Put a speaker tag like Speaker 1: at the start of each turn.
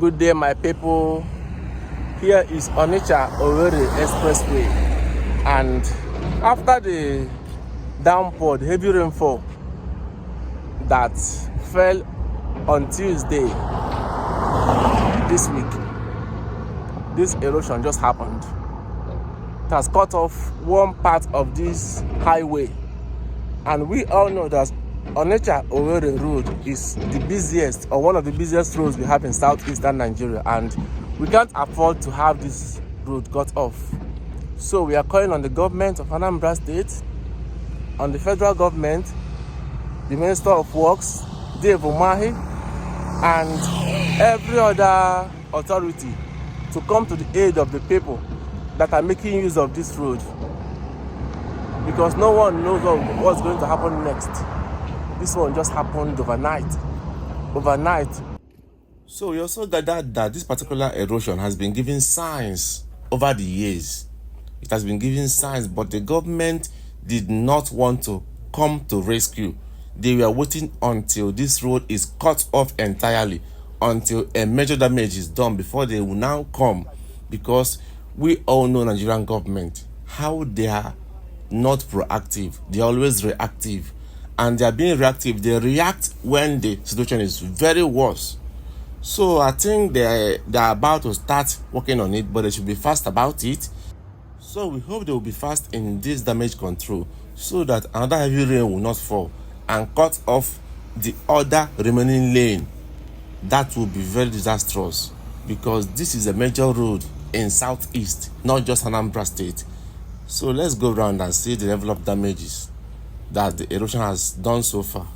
Speaker 1: Good day, my people. Here is Onitsha-Owerri Expressway, and after the downpour, the heavy rainfall that fell on Tuesday this week, this erosion just happened. It has cut off one part of this highway, and we all know that Onitsha-Owerri road is the busiest, or one of the busiest roads we have in southeastern Nigeria, and we can't afford to have this road cut off. So we are calling on the government of Anambra State, on the federal government, the Minister of Works, Dave Umahi, and every other authority to come to the aid of the people that are making use of this road, because no one knows what's going to happen next. This one just happened overnight. So we also gathered that this particular erosion has been giving signs over the years. It has been giving signs, but the government did not want to come to rescue. They were waiting until this road is cut off entirely, until a major damage is done before they will now come, because we all know Nigerian government, how they are not proactive. They are always reactive, and they are being reactive. They react when the situation is very worse. So I think they're about to start working on it, but they should be fast about it. So we hope they will be fast in this damage control, so that another heavy rain will not fall and cut off the other remaining lane. That will be very disastrous, because this is a major road in southeast, not just Anambra State. So let's go around and see the level of damages that the erosion has done so far.